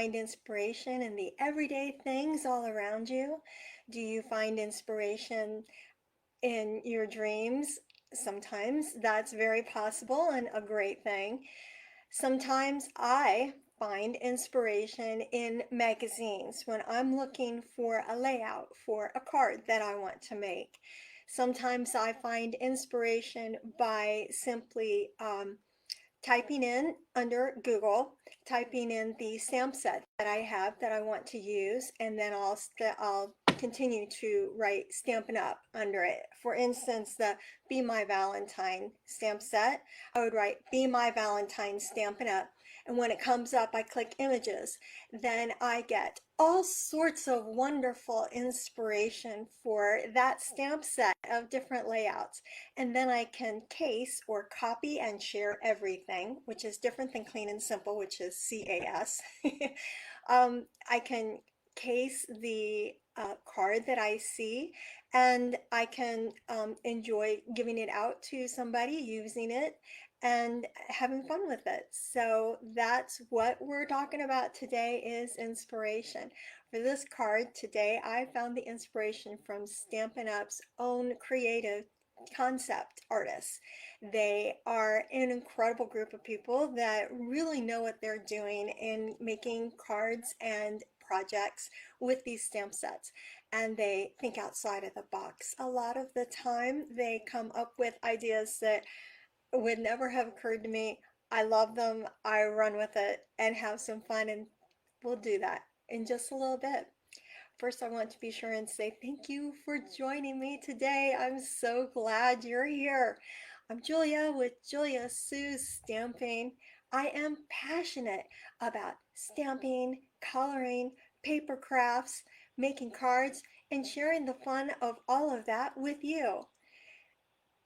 find inspiration in the everyday things all around you? Do you find inspiration in your dreams? Sometimes that's very possible and a great thing. Sometimes I find inspiration in magazines when I'm looking for a layout for a card that I want to make. Sometimes I find inspiration by simply typing in under Google, typing in the stamp set that I have that I want to use, and then I'll continue to write Stampin' Up under it. For instance, the Be My Valentine stamp set, I would write Be My Valentine Stampin' Up. And when it comes up, I click images. Then I get all sorts of wonderful inspiration for that stamp set of different layouts. And then I can case or copy and share everything, which is different than clean and simple, which is CAS. I can case the card that I see, and I can enjoy giving it out to somebody, using it, and having fun with it. So that's what we're talking about today, is inspiration. For this card today, I found the inspiration from Stampin' Up's own creative concept artists. They are an incredible group of people that really know what they're doing in making cards and projects with these stamp sets, and they think outside of the box. A lot of the time they come up with ideas that would never have occurred to me. I love them. I run with it and have some fun, and we'll do that in just a little bit. First, I want to be sure and say thank you for joining me today. I'm so glad you're here. I'm Julia with Julia Sue's Stamping. I am passionate about stamping, coloring, paper crafts, making cards, and sharing the fun of all of that with you.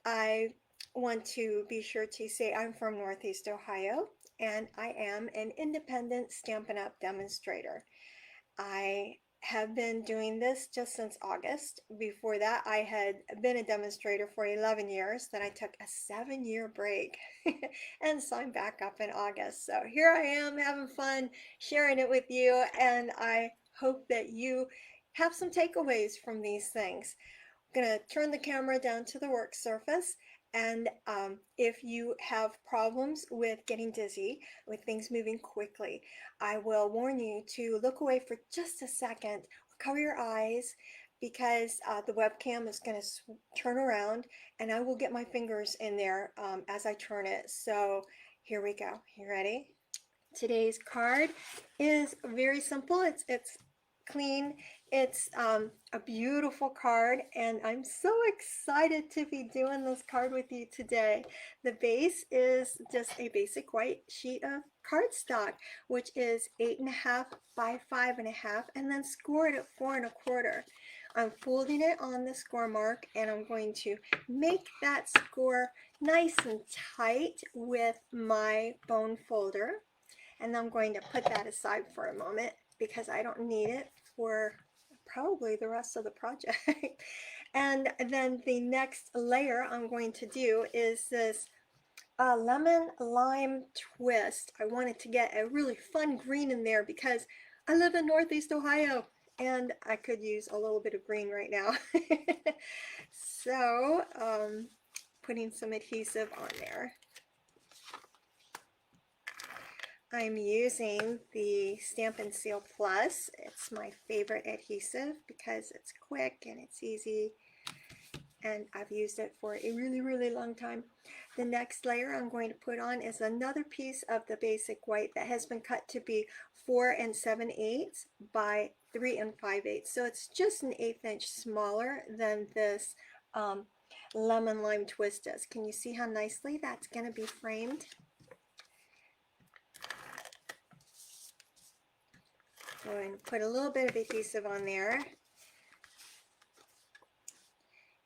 I want to be sure to say I'm from Northeast Ohio, and I am an independent Stampin' Up! Demonstrator. I have been doing this just since August. Before that, I had been a demonstrator for 11 years. Then I took a 7-year break and signed back up in August. So here I am having fun sharing it with you, and I hope that you have some takeaways from these things. I'm going to turn the camera down to the work surface, and if you have problems with getting dizzy, with things moving quickly, I will warn you to look away for just a second, cover your eyes, because the webcam is going to turn around, and I will get my fingers in there as I turn it. So here we go. You ready? Today's card is very simple. It's clean. It's a beautiful card, and I'm so excited to be doing this card with you today. The base is just a basic white sheet of cardstock, which is 8.5 by 5.5, and then scored at 4 1/4. I'm folding it on the score mark, and I'm going to make that score nice and tight with my bone folder. And I'm going to put that aside for a moment because I don't need it for probably the rest of the project. And then the next layer I'm going to do is this lemon lime twist. I wanted to get a really fun green in there because I live in Northeast Ohio and I could use a little bit of green right now. So putting some adhesive on there. I'm using the Stampin' Seal Plus. It's my favorite adhesive because it's quick and it's easy, and I've used it for a really long time. The next layer I'm going to put on is another piece of the basic white that has been cut to be 4 7/8 by 3 5/8. So it's just an 1/8 inch smaller than this lemon lime twist is. Can you see how nicely that's going to be framed? Going to put a little bit of adhesive on there.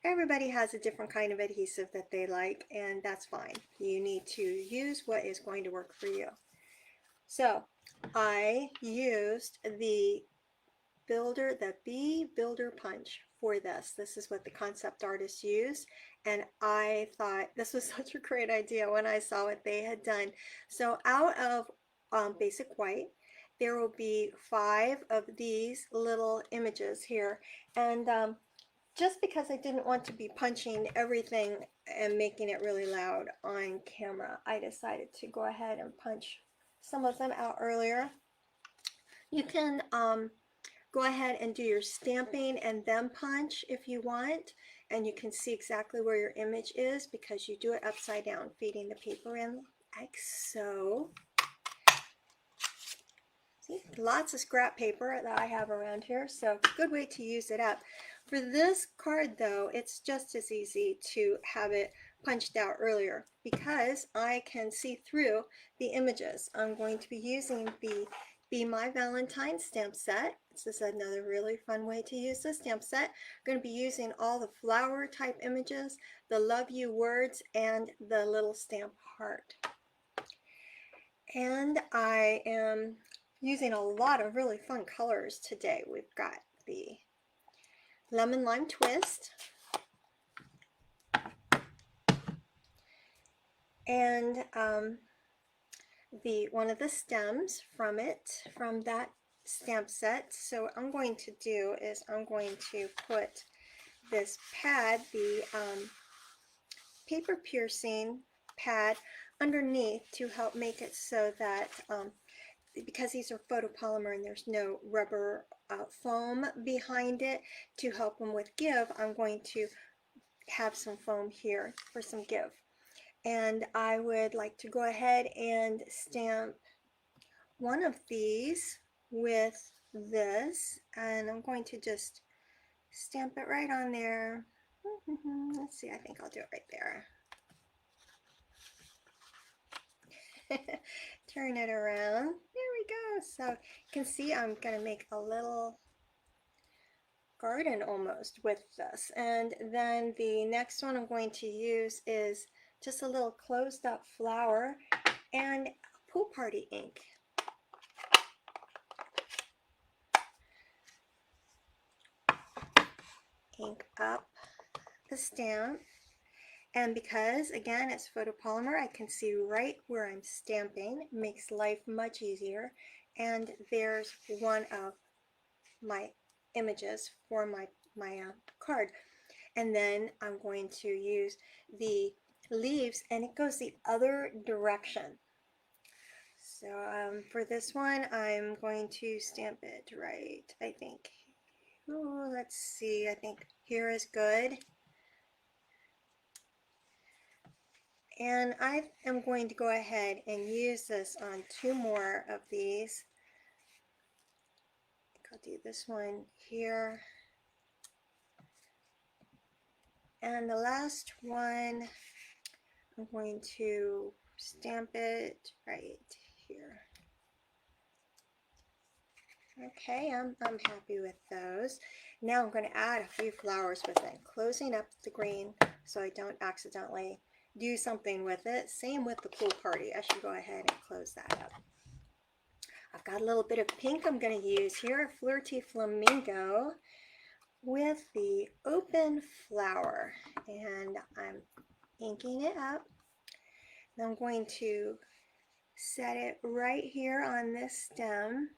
Everybody has a different kind of adhesive that they like, and that's fine. You need to use what is going to work for you. So I used the Bee Builder Punch for this. This is what the concept artists use, and I thought this was such a great idea when I saw what they had done. So out of basic white, there will be 5 of these little images here. And just because I didn't want to be punching everything and making it really loud on camera, I decided to go ahead and punch some of them out earlier. You can go ahead and do your stamping and then punch if you want, and you can see exactly where your image is because you do it upside down, feeding the paper in like so. See, lots of scrap paper that I have around here, so good way to use it up. For this card though, it's just as easy to have it punched out earlier because I can see through the images. I'm going to be using the Be My Valentine stamp set. This is another really fun way to use the stamp set. I'm going to be using all the flower type images, the love you words, and the little stamp heart. And I am using a lot of really fun colors today. We've got the lemon lime twist, and the one of the stems from that stamp set. So what I'm going to do is I'm going to put this pad, the paper piercing pad, underneath to help make it so that because these are photopolymer and there's no rubber foam behind it to help them with give, I'm going to have some foam here for some give. And I would like to go ahead and stamp one of these with this, and I'm going to just stamp it right on there. Let's see, I think I'll do it right there. Turn it around. There we go. So you can see I'm going to make a little garden almost with this. And then the next one I'm going to use is just a little closed up flower and pool party ink. Ink up the stamp. And because, again, it's photopolymer, I can see right where I'm stamping. It makes life much easier. And there's one of my images for my card. And then I'm going to use the leaves, and it goes the other direction. So for this one, I'm going to stamp it right, I think. Ooh, let's see, I think here is good. And I am going to go ahead and use this on 2 more of these. I think I'll do this one here. And the last one, I'm going to stamp it right here. Okay, I'm happy with those. Now I'm going to add a few flowers with it, closing up the green so I don't accidentally do something with it. Same with the pool party. I should go ahead and close that up. I've got a little bit of pink I'm going to use here, Flirty Flamingo, with the open flower, and I'm inking it up. And I'm going to set it right here on this stem.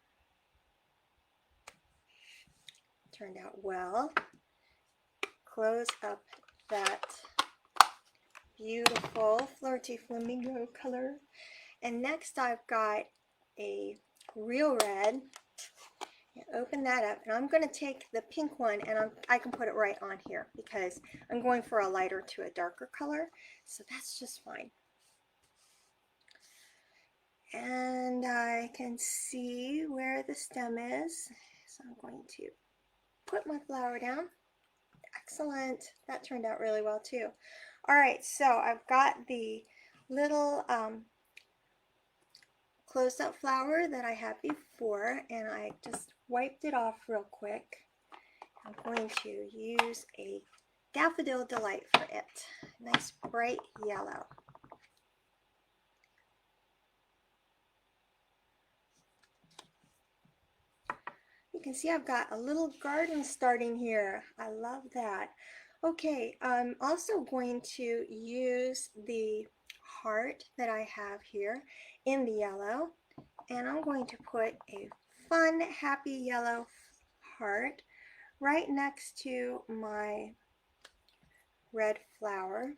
Turned out well. Close up that beautiful Flirty Flamingo color. And next I've got a real red. Open that up, and I'm going to take the pink one, and I can put it right on here because I'm going for a lighter to a darker color, so that's just fine. And I can see where the stem is, so I'm going to put my flower down. Excellent. That turned out really well too. All right, so I've got the little closed up flower that I had before, and I just wiped it off real quick. I'm going to use a Daffodil Delight for it. Nice bright yellow. You can see I've got a little garden starting here. I love that. Okay, I'm also going to use the heart that I have here in the yellow, and I'm going to put a fun, happy yellow heart right next to my red flower.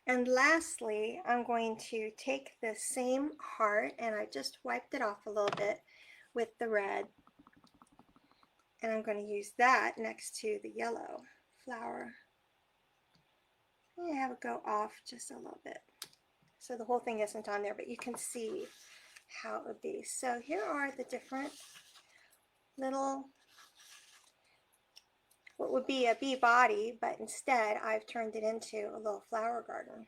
And lastly, I'm going to take the same heart, and I just wiped it off a little bit with the red, and I'm going to use that next to the yellow flower. And have it go off just a little bit, so the whole thing isn't on there, but you can see how it would be. So here are the different little, what would be a bee body, but instead I've turned it into a little flower garden.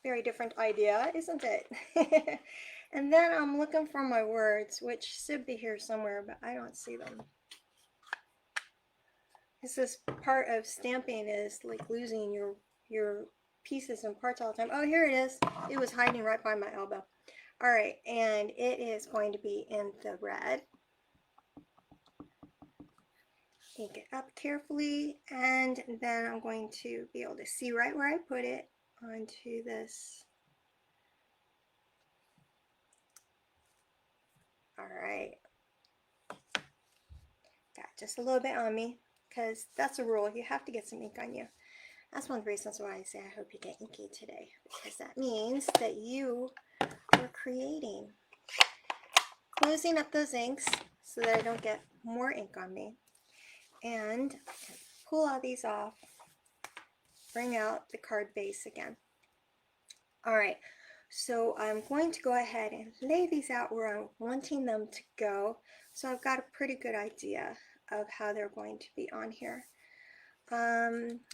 Very different idea, isn't it? And then I'm looking for my words, which should be here somewhere, but I don't see them. This part of stamping is like losing your pieces and parts all the time. Oh, here it is. It was hiding right by my elbow. All right, and it is going to be in the red. Ink it up carefully, and then I'm going to be able to see right where I put it onto this. All right, got just a little bit on me, because that's a rule. You have to get some ink on you. That's one of the reasons why I say I hope you get inky today, because that means that you are creating. Closing up those inks so that I don't get more ink on me. And pull all these off, bring out the card base again. All right, so I'm going to go ahead and lay these out where I'm wanting them to go. So I've got a pretty good idea of how they're going to be on here.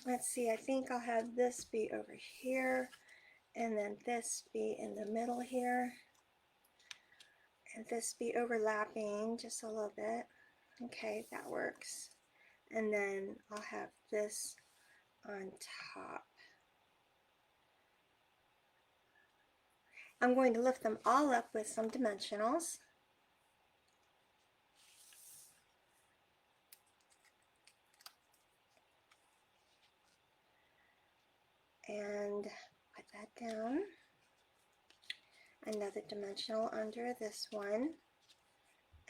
Let's see, I think I'll have this be over here, and then this be in the middle here, and this be overlapping just a little bit. Okay, that works. And then I'll have this on top. I'm going to lift them all up with some dimensionals. And put that down. Another dimensional under this one.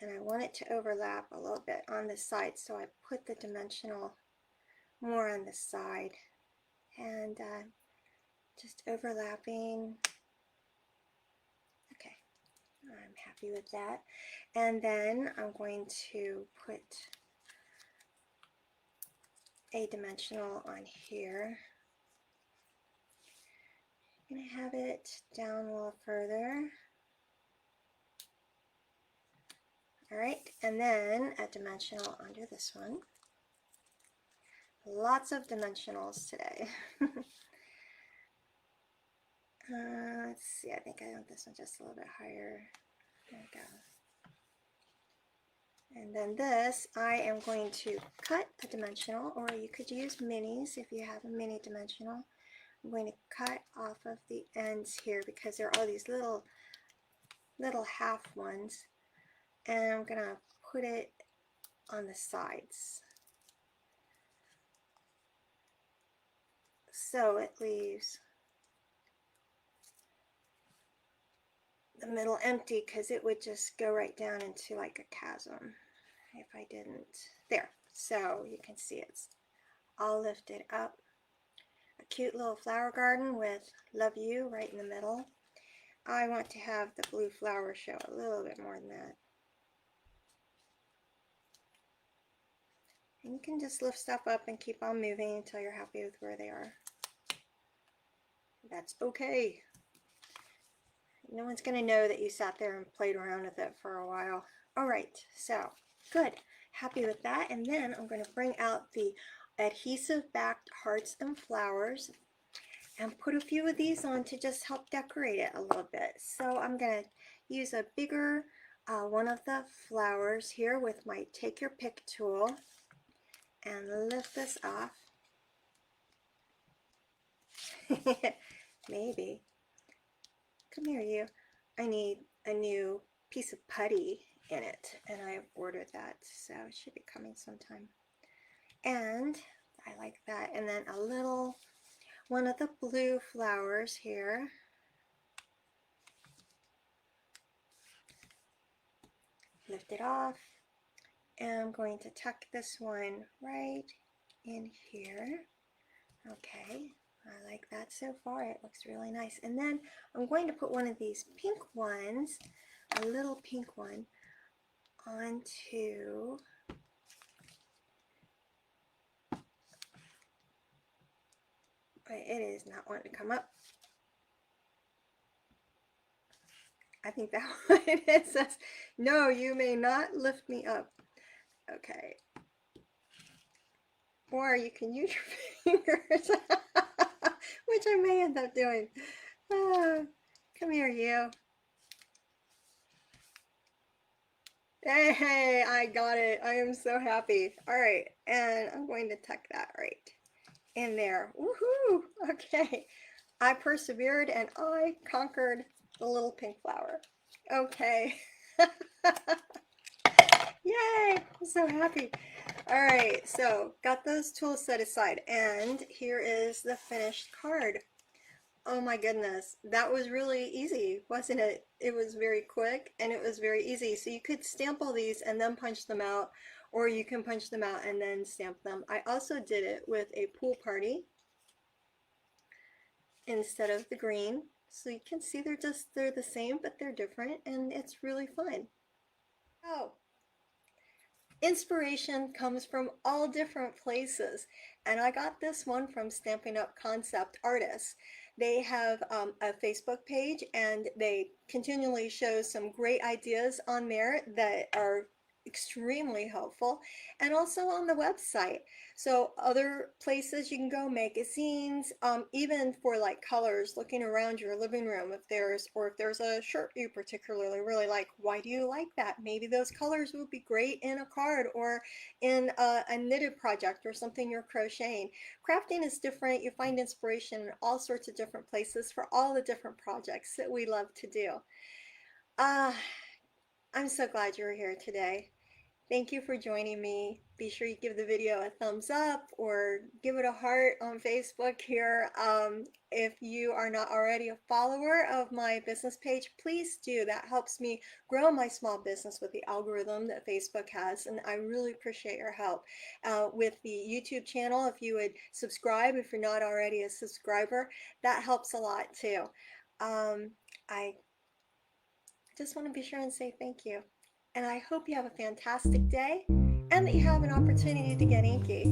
And I want it to overlap a little bit on the side, so I put the dimensional more on the side. And just overlapping. Okay, I'm happy with that. And then I'm going to put a dimensional on here. I'm going to have it down a little further. All right, and then a dimensional under this one. Lots of dimensionals today. Let's see, I think I want this one just a little bit higher. There we go. And then this, I am going to cut a dimensional, or you could use minis if you have a mini dimensional. I'm going to cut off of the ends here because there are all these little half ones, and I'm going to put it on the sides. So it leaves the middle empty, because it would just go right down into like a chasm if I didn't. There, so you can see it's all lifted up. A cute little flower garden with love you right in the middle. I want to have the blue flower show a little bit more than that. And you can just lift stuff up and keep on moving until you're happy with where they are. That's okay. No one's going to know that you sat there and played around with it for a while. All right, so good. Happy with that. And then I'm going to bring out the adhesive backed hearts and flowers and put a few of these on to just help decorate it a little bit. So I'm going to use a bigger one of the flowers here with my take your pick tool and lift this off. Maybe. Come here, you. I need a new piece of putty in it, and I ordered that, so it should be coming sometime. And I like that. And then a little one of the blue flowers here. lift it off, and I'm going to tuck this one right in here. Okay, I like that so far. It looks really nice. And then I'm going to put one of these pink ones, a little pink one, onto it is not wanting to come up. I think that one it says, no, you may not lift me up. Okay. Or you can use your fingers, which I may end up doing. Come here, you. Hey, I got it. I am so happy. All right, and I'm going to tuck that right in there. Woohoo! Okay, I persevered and I conquered the little pink flower. Okay. Yay! I'm so happy. All right, so got those tools set aside, and here is the finished card. Oh my goodness, that was really easy, wasn't it? It was very quick and it was very easy. So you could stamp all these and then punch them out, or you can punch them out and then stamp them. I also did it with a pool party instead of the green. So you can see they're the same, but they're different, and it's really fun. Oh, inspiration comes from all different places, and I got this one from Stampin' Up! Concept Artists. They have a Facebook page, and they continually show some great ideas on there that are extremely helpful, and also on the website. So other places you can go, magazines, even for like colors, looking around your living room, if there's a shirt you particularly really like, why do you like that? Maybe those colors would be great in a card or in a knitted project or something you're crocheting. Crafting is different. You find inspiration in all sorts of different places for all the different projects that we love to do. Uh, I'm so glad you're here today. Thank you for joining me. Be sure you give the video a thumbs up or give it a heart on Facebook here. If you are not already a follower of my business page, please do. That helps me grow my small business with the algorithm that Facebook has, and I really appreciate your help. With the YouTube channel, if you would subscribe if you're not already a subscriber, that helps a lot too. I just want to be sure and say thank you. And I hope you have a fantastic day and that you have an opportunity to get inky.